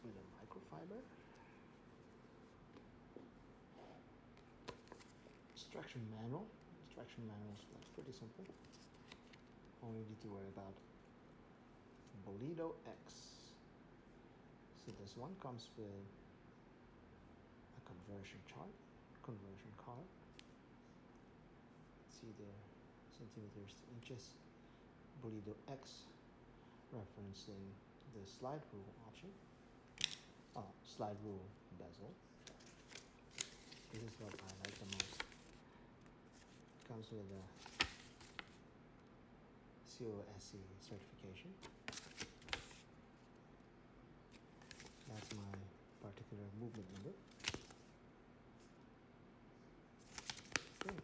with a microfiber. Instruction manual. Instruction manual is pretty simple. All you need to worry about Bolido X. So this one comes with a conversion chart, conversion card. See there, centimeters to inches. Bolido X, referencing the slide rule option. Slide rule bezel. This is what I like the most. Comes with a COSC certification. That's my particular movement number. Okay.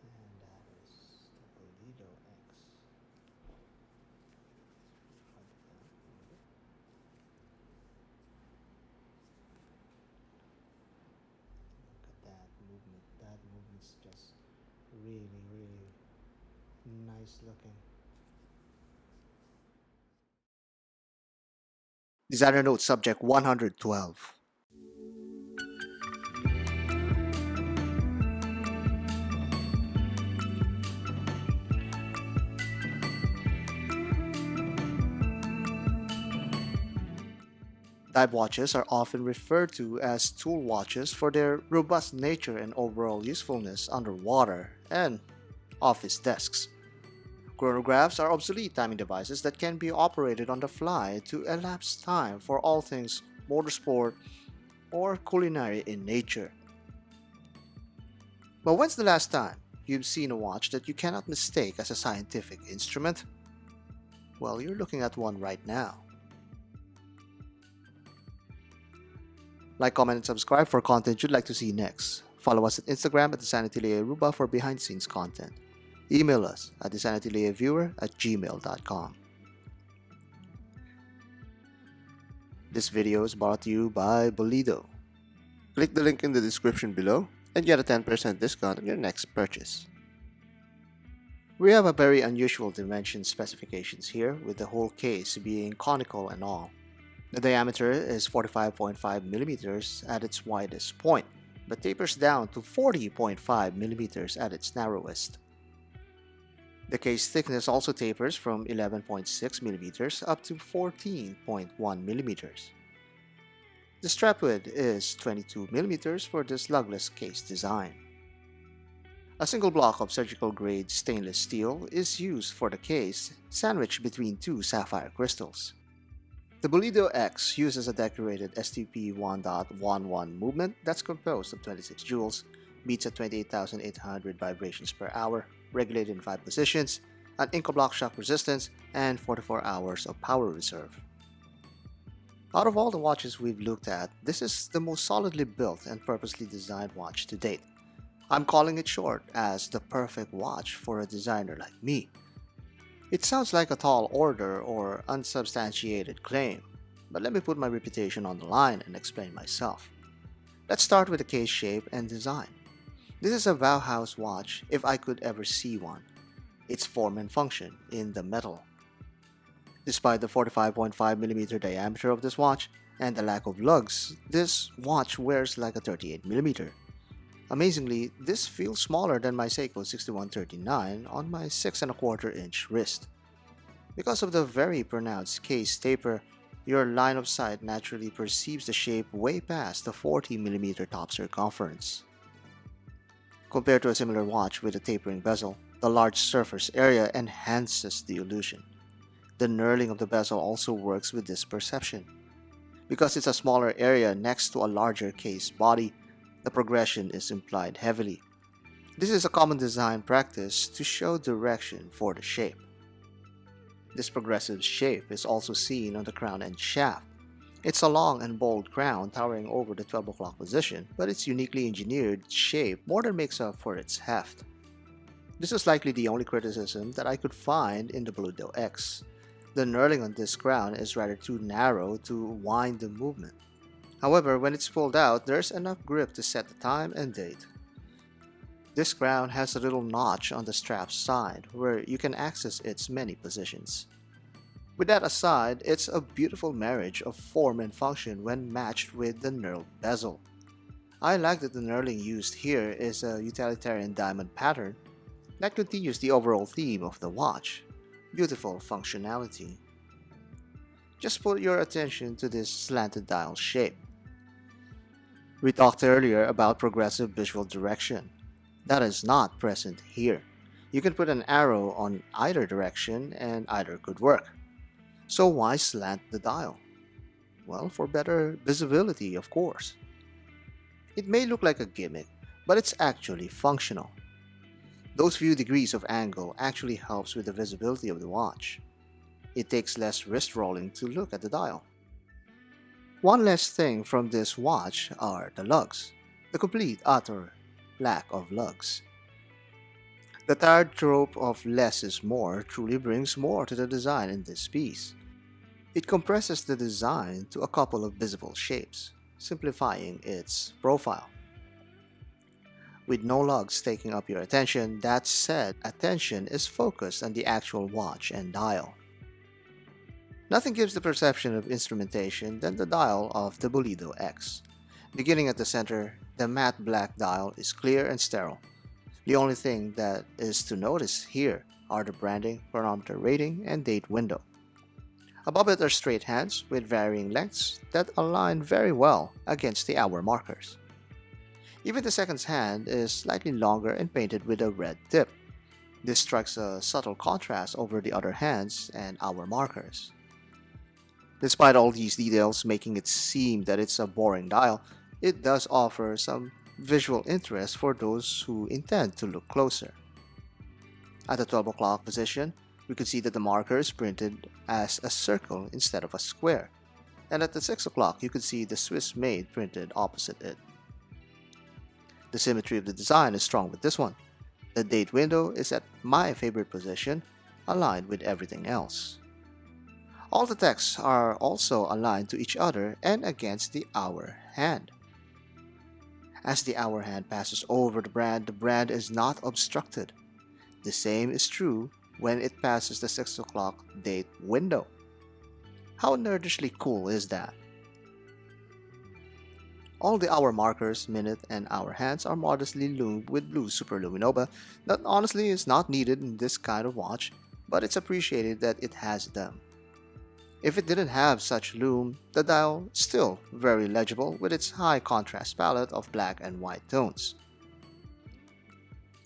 And that is the Bolido X. Look at that movement. That movement's just really, really nice looking. Designer note subject 112. Dive watches are often referred to as tool watches for their robust nature and overall usefulness underwater and office desks. Chronographs are obsolete timing devices that can be operated on the fly to elapse time for all things motorsport or culinary in nature. But when's the last time you've seen a watch that you cannot mistake as a scientific instrument? Well, you're looking at one right now. Like, comment, and subscribe for content you'd like to see next. Follow us at Instagram at designatelieraruba for behind-the-scenes content. Email us at designateliaviewer@gmail.com. This video is brought to you by Bolido. Click the link in the description below and get a 10% discount on your next purchase. We have a very unusual dimension specifications here, with the whole case being conical and all. The diameter is 45.5 millimeters at its widest point, but tapers down to 40.5 millimeters at its narrowest. The case thickness also tapers from 11.6 millimeters up to 14.1 millimeters. The strap width is 22 millimeters for this lugless case design. A single block of surgical grade stainless steel is used for the case, sandwiched between two sapphire crystals. The Bolido X uses a decorated STP 1.11 movement that's composed of 26 joules, beats at 28,800 vibrations per hour, regulated in 5 positions, an Incoblock shock resistance, and 44 hours of power reserve. Out of all the watches we've looked at, this is the most solidly built and purposely designed watch to date. I'm calling it short as the perfect watch for a designer like me. It sounds like a tall order or unsubstantiated claim, but let me put my reputation on the line and explain myself. Let's start with the case shape and design. This is a Bauhaus watch if I could ever see one. Its form and function in the metal. Despite the 45.5mm diameter of this watch and the lack of lugs, this watch wears like a 38mm. Amazingly, this feels smaller than my Seiko 6139 on my 6¼ inch wrist. Because of the very pronounced case taper, your line of sight naturally perceives the shape way past the 40mm top circumference. Compared to a similar watch with a tapering bezel, the large surface area enhances the illusion. The knurling of the bezel also works with this perception. Because it's a smaller area next to a larger case body, the progression is implied heavily. This is a common design practice to show direction for the shape. This progressive shape is also seen on the crown and shaft. It's a long and bold crown towering over the 12 o'clock position, but its uniquely engineered shape more than makes up for its heft. This is likely the only criticism that I could find in the Bolido X. The knurling on this crown is rather too narrow to wind the movement. However, when it's pulled out, there's enough grip to set the time and date. This crown has a little notch on the strap's side where you can access its many positions. With that aside, it's a beautiful marriage of form and function when matched with the knurled bezel. I like that the knurling used here is a utilitarian diamond pattern that continues the overall theme of the watch: beautiful functionality. Just put your attention to this slanted dial shape. We talked earlier about progressive visual direction. That is not present here. You can put an arrow on either direction and either could work. So why slant the dial? Well, for better visibility, of course. It may look like a gimmick, but it's actually functional. Those few degrees of angle actually helps with the visibility of the watch. It takes less wrist rolling to look at the dial. One last thing from this watch are the lugs, the complete utter lack of lugs. The tired trope of less is more truly brings more to the design in this piece. It compresses the design to a couple of visible shapes, simplifying its profile. With no lugs taking up your attention, that said, attention is focused on the actual watch and dial. Nothing gives the perception of instrumentation than the dial of the Bolido X. Beginning at the center, the matte black dial is clear and sterile. The only thing that is to notice here are the branding, chronometer rating, and date window. Above it are straight hands with varying lengths that align very well against the hour markers. Even the second hand is slightly longer and painted with a red tip. This strikes a subtle contrast over the other hands and hour markers. Despite all these details making it seem that it's a boring dial, it does offer some visual interest for those who intend to look closer. At the 12 o'clock position, we can see that the marker is printed as a circle instead of a square, and at the 6 o'clock you can see the Swiss made printed opposite it. The symmetry of the design is strong with this one. The date window is at my favorite position, aligned with everything else. All the texts are also aligned to each other and against the hour hand. As the hour hand passes over the brand is not obstructed. The same is true when it passes the 6 o'clock date window. How nerdishly cool is that? All the hour markers, minute, and hour hands are modestly lubed with blue superluminova that honestly is not needed in this kind of watch, but it's appreciated that it has them. If it didn't have such lume, the dial is still very legible with its high contrast palette of black and white tones.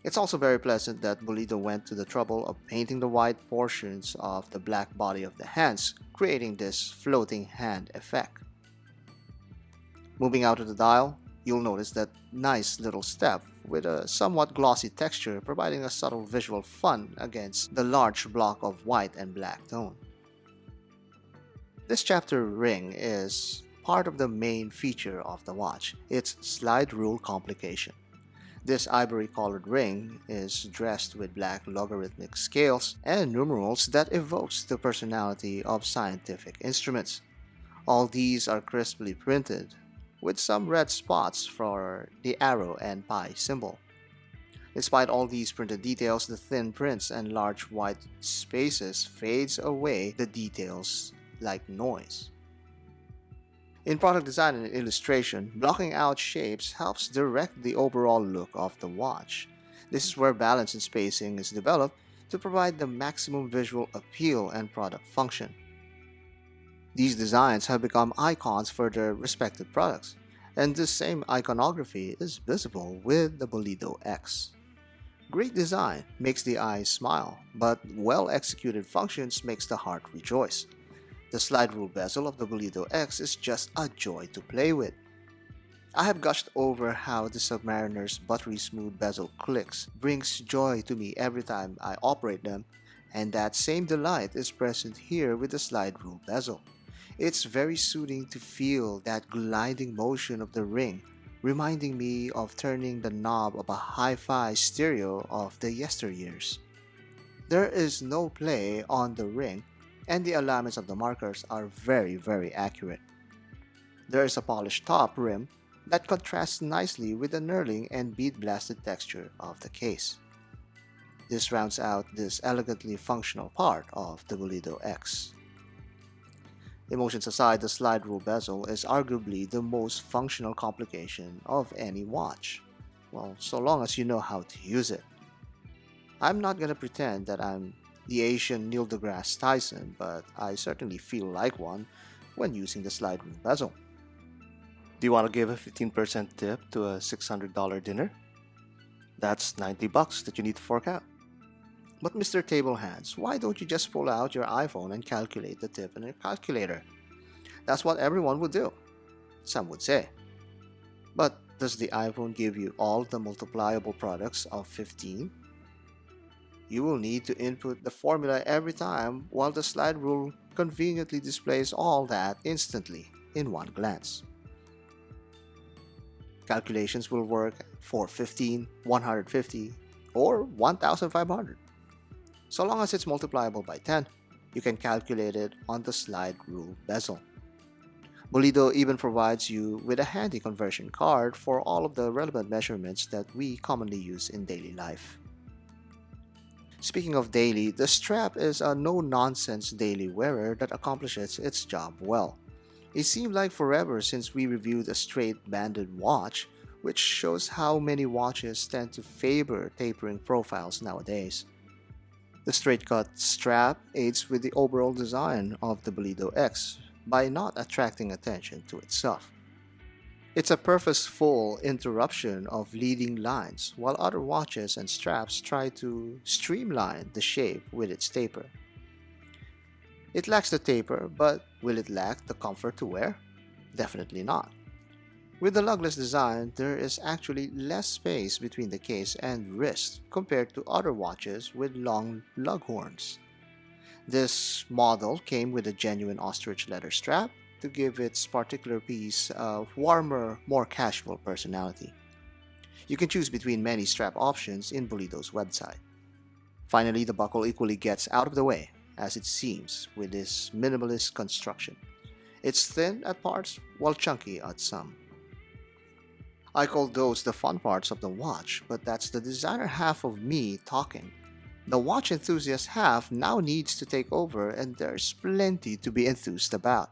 It's also very pleasant that Bolido went to the trouble of painting the white portions of the black body of the hands, creating this floating hand effect. Moving out of the dial, you'll notice that nice little step with a somewhat glossy texture providing a subtle visual fun against the large block of white and black tone. This chapter ring is part of the main feature of the watch, its slide rule complication. This ivory-colored ring is dressed with black logarithmic scales and numerals that evokes the personality of scientific instruments. All these are crisply printed, with some red spots for the arrow and pi symbol. Despite all these printed details, the thin prints and large white spaces fades away the details like noise. In product design and illustration, blocking out shapes helps direct the overall look of the watch. This is where balance and spacing is developed to provide the maximum visual appeal and product function. These designs have become icons for their respective products, and this same iconography is visible with the Bolido X. Great design makes the eyes smile, but well-executed functions makes the heart rejoice. The slide rule bezel of the Bolido X is just a joy to play with. I have gushed over how the Submariner's buttery smooth bezel clicks brings joy to me every time I operate them, and that same delight is present here with the slide rule bezel. It's very soothing to feel that gliding motion of the ring, reminding me of turning the knob of a hi-fi stereo of the yesteryears. There is no play on the ring, and the alignments of the markers are very accurate. There is a polished top rim that contrasts nicely with the knurling and bead-blasted texture of the case. This rounds out this elegantly functional part of the Bolido X. Emotions aside, the slide rule bezel is arguably the most functional complication of any watch. Well, so long as you know how to use it. I'm not gonna pretend that I'm the Asian Neil deGrasse Tyson, but I certainly feel like one when using the slide rule bezel. Do you want to give a 15% tip to a $600 dinner? That's 90 bucks that you need to fork out. But Mr. Table Hands, why don't you just pull out your iPhone and calculate the tip in your calculator? That's what everyone would do, some would say. But does the iPhone give you all the multipliable products of 15? You will need to input the formula every time, while the slide rule conveniently displays all that instantly in one glance. Calculations will work for 15, 150, or 1500. So long as it's multipliable by 10, you can calculate it on the slide rule bezel. Bolido even provides you with a handy conversion card for all of the relevant measurements that we commonly use in daily life. Speaking of daily, the strap is a no-nonsense daily wearer that accomplishes its job well. It seemed like forever since we reviewed a straight banded watch, which shows how many watches tend to favor tapering profiles nowadays. The straight-cut strap aids with the overall design of the Bolido X by not attracting attention to itself. It's a purposeful interruption of leading lines, while other watches and straps try to streamline the shape with its taper. It lacks the taper, but will it lack the comfort to wear? Definitely not. With the lugless design, there is actually less space between the case and wrist compared to other watches with long lug horns. This model came with a genuine ostrich leather strap to give its particular piece a warmer, more casual personality. You can choose between many strap options in Bolido's website. Finally, the buckle equally gets out of the way, as it seems, with this minimalist construction. It's thin at parts while chunky at some. I call those the fun parts of the watch, but that's the designer half of me talking. The watch enthusiast half now needs to take over, and there's plenty to be enthused about.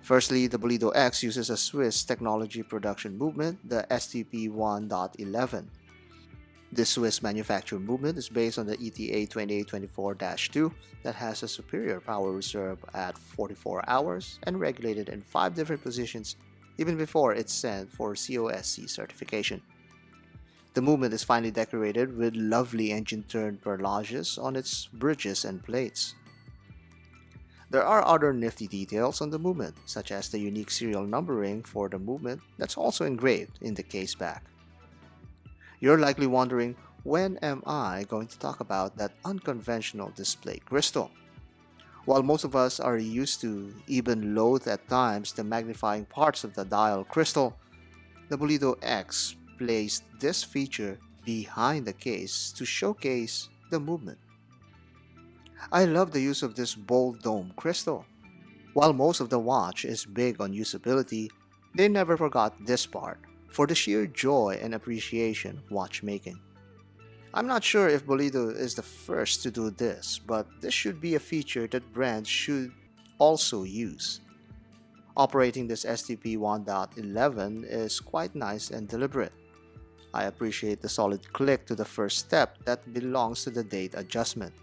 Firstly, the Bolido X uses a Swiss technology production movement, the STP 1.11. This Swiss manufacturing movement is based on the ETA 2824-2 that has a superior power reserve at 44 hours and regulated in 5 different positions even before it's sent for COSC certification. The movement is finely decorated with lovely engine-turned perlages on its bridges and plates. There are other nifty details on the movement, such as the unique serial numbering for the movement that's also engraved in the case back. You're likely wondering, when am I going to talk about that unconventional display crystal? While most of us are used to, even loathe at times, the magnifying parts of the dial crystal, the Bolido X placed this feature behind the case to showcase the movement. I love the use of this bold dome crystal. While most of the watch is big on usability, they never forgot this part for the sheer joy and appreciation of watchmaking. I'm not sure if Bolido is the first to do this, but this should be a feature that brands should also use. Operating this STP 1.11 is quite nice and deliberate. I appreciate the solid click to the first step that belongs to the date adjustment.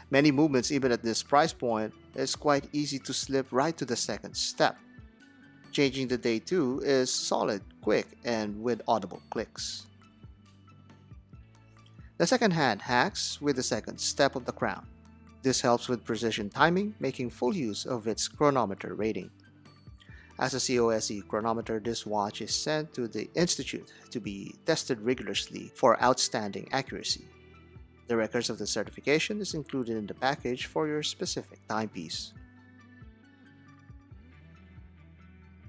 Many movements, even at this price point, is quite easy to slip right to the second step. Changing the date too is solid, quick, and with audible clicks. The second hand hacks with the second step of the crown. This helps with precision timing, making full use of its chronometer rating. As a COSC chronometer, this watch is sent to the Institute to be tested rigorously for outstanding accuracy. The records of the certification is included in the package for your specific timepiece.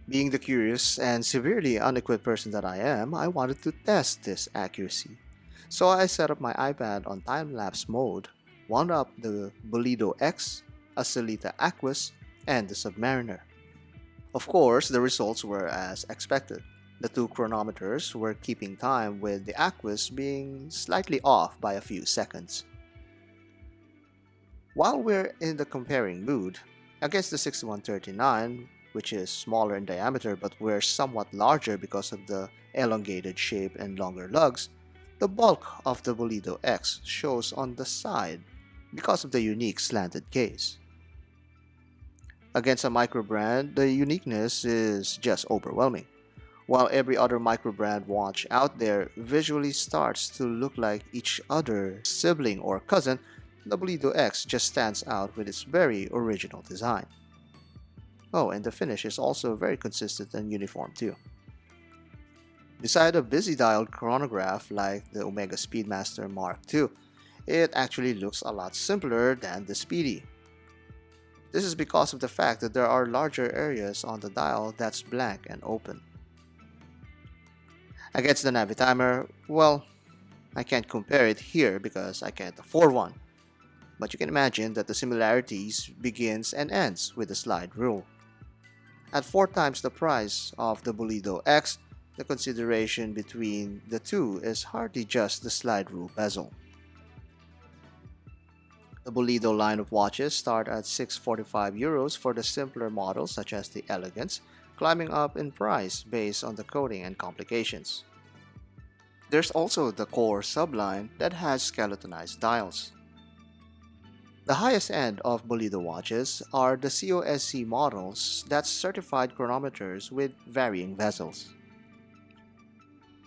Being the curious and severely unequipped person that I am, I wanted to test this accuracy. So I set up my iPad on time-lapse mode, wound up the Bolido X, a Solita Aquas, and the Submariner. Of course, the results were as expected. The two chronometers were keeping time, with the Aquis being slightly off by a few seconds. While we're in the comparing mood, against the 6139, which is smaller in diameter but were somewhat larger because of the elongated shape and longer lugs, the bulk of the Bolido X shows on the side because of the unique slanted case. Against a micro brand, the uniqueness is just overwhelming. While every other micro brand watch out there visually starts to look like each other's sibling or cousin, the Bolido X just stands out with its very original design. Oh, and the finish is also very consistent and uniform too. Beside a busy dialed chronograph like the Omega Speedmaster Mark II, it actually looks a lot simpler than the Speedy. This is because of the fact that there are larger areas on the dial that's blank and open. Against the Navitimer, well, I can't compare it here because I can't afford one, but you can imagine that the similarities begins and ends with the slide rule. At 4 times the price of the Bolido X, the consideration between the two is hardly just the slide rule bezel. The Bolido line of watches start at €645 for the simpler models such as the Elegance, climbing up in price based on the coating and complications. There's also the Core subline that has skeletonized dials. The highest end of Bolido watches are the COSC models that's certified chronometers with varying bezels.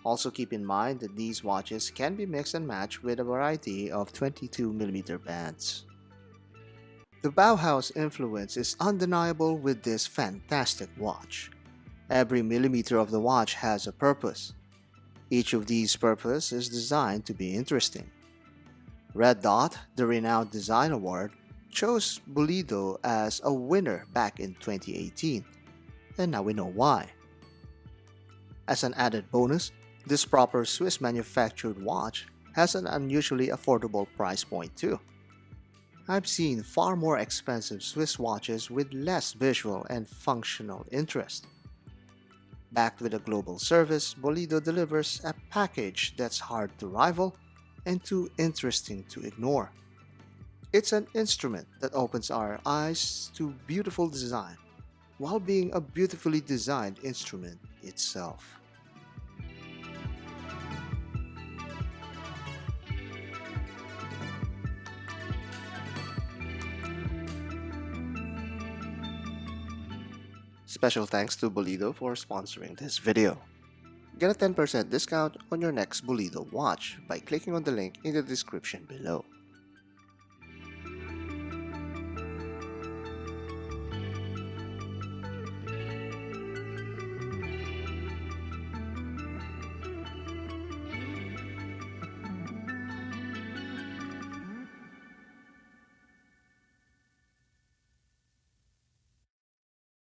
Also keep in mind that these watches can be mixed and matched with a variety of 22mm bands. The Bauhaus influence is undeniable with this fantastic watch. Every millimeter of the watch has a purpose. Each of these purposes is designed to be interesting. Red Dot, the renowned design award, chose Bolido as a winner back in 2018, and now we know why. As an added bonus, this proper Swiss manufactured watch has an unusually affordable price point too. I've seen far more expensive Swiss watches with less visual and functional interest. Backed with a global service, Bolido delivers a package that's hard to rival and too interesting to ignore. It's an instrument that opens our eyes to beautiful design, while being a beautifully designed instrument itself. Special thanks to Bolido for sponsoring this video. Get a 10% discount on your next Bolido watch by clicking on the link in the description below.